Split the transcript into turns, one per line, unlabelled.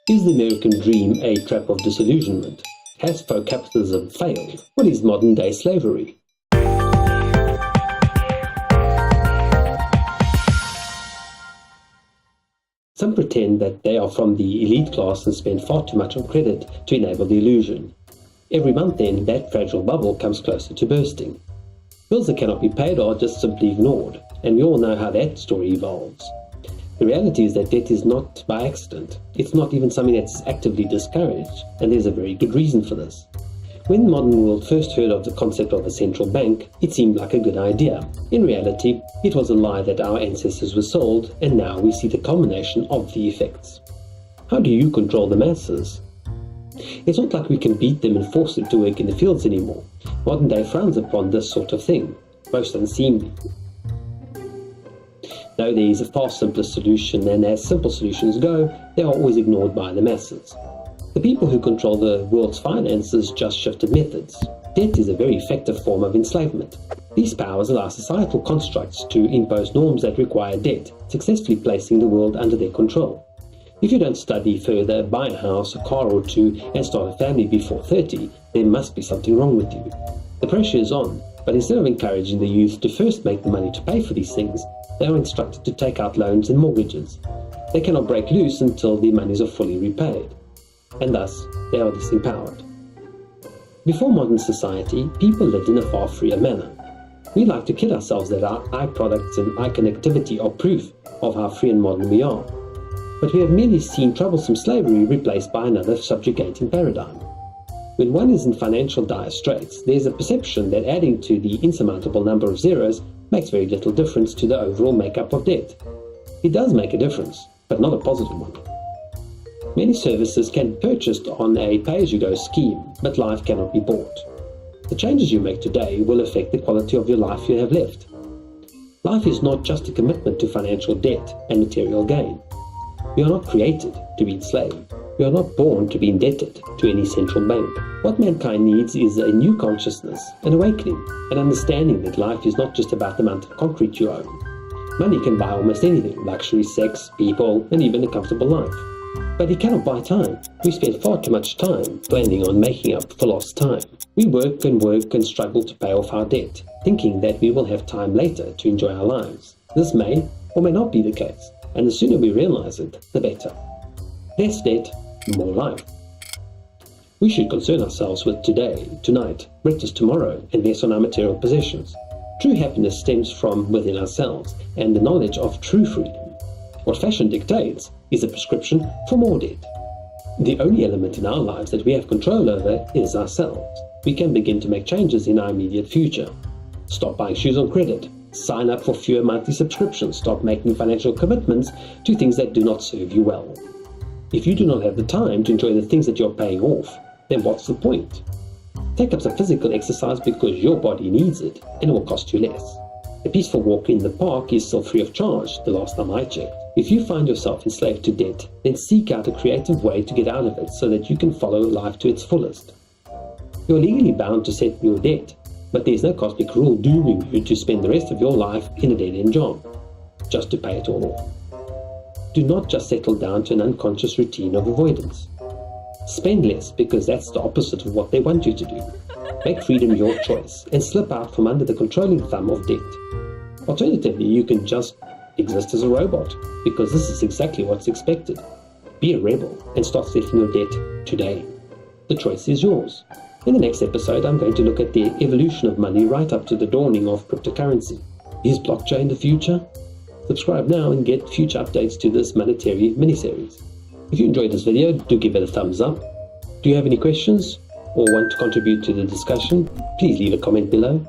Is the American dream a trap of disillusionment? Has faux capitalism failed? What is modern-day slavery? Some pretend that they are from the elite class and spend far too much on credit to enable the illusion. Every month then, that fragile bubble comes closer to bursting. Bills that cannot be paid are just simply ignored, and we all know how that story evolves. The reality is that debt is not by accident. It's not even something that's actively discouraged, and there's a very good reason for this. When the modern world first heard of the concept of a central bank, it seemed like a good idea. In reality, it was a lie that our ancestors were sold, and now we see the culmination of the effects. How do you control the masses? It's not like we can beat them and force them to work in the fields anymore. Modern day frowns upon this sort of thing, most unseemly. Though there is a far simpler solution, and as simple solutions go, they are always ignored by the masses. The people who control the world's finances just shifted methods. Debt is a very effective form of enslavement. These powers allow societal constructs to impose norms that require debt, successfully placing the world under their control. If you don't study further, buy a house, a car or two, and start a family before 30, there must be something wrong with you. The pressure is on, but instead of encouraging the youth to first make the money to pay for these things, they are instructed to take out loans and mortgages. They cannot break loose until their monies are fully repaid, and thus they are disempowered. Before modern society, people lived in a far freer manner. We like to kid ourselves that our eye products and eye connectivity are proof of how free and modern we are. But we have merely seen troublesome slavery replaced by another subjugating paradigm. When one is in financial dire straits, there is a perception that adding to the insurmountable number of zeros makes very little difference to the overall makeup of debt. It does make a difference, but not a positive one. Many services can be purchased on a pay-as-you-go scheme, but life cannot be bought. The changes you make today will affect the quality of your life you have left. Life is not just a commitment to financial debt and material gain. We are not created to be enslaved. We are not born to be indebted to any central bank. What mankind needs is a new consciousness, an awakening, an understanding that life is not just about the amount of concrete you own. Money can buy almost anything: luxury, sex, people, and even a comfortable life. But it cannot buy time. We spend far too much time planning on making up for lost time. We work and struggle to pay off our debt, thinking that we will have time later to enjoy our lives. This may or may not be the case, and the sooner we realize it, the better. Less debt, more life. We should concern ourselves with today, tonight, breakfast tomorrow, and less on our material possessions. True happiness stems from within ourselves and the knowledge of true freedom. What fashion dictates is a prescription for more debt. The only element in our lives that we have control over is ourselves. We can begin to make changes in our immediate future. Stop buying shoes on credit. Sign up for fewer monthly subscriptions. Stop making financial commitments to things that do not serve you well. If you do not have the time to enjoy the things that you're paying off, then what's the point? Take up some physical exercise because your body needs it, and it will cost you less. A peaceful walk in the park is still free of charge, the last time I checked. If you find yourself enslaved to debt, then seek out a creative way to get out of it so that you can follow life to its fullest. You're legally bound to settle your debt, but there's no cosmic rule dooming you to spend the rest of your life in a dead-end job, just to pay it all off. Do not just settle down to an unconscious routine of avoidance. Spend less because that's the opposite of what they want you to do. Make freedom your choice and slip out from under the controlling thumb of debt. Alternatively, you can just exist as a robot, because this is exactly what's expected. Be a rebel and start settling your debt today. The choice is yours. In the next episode, I'm going to look at the evolution of money right up to the dawning of cryptocurrency. Is blockchain the future? Subscribe now and get future updates to this monetary miniseries. If you enjoyed this video, do give it a thumbs up. Do you have any questions or want to contribute to the discussion? Please leave a comment below.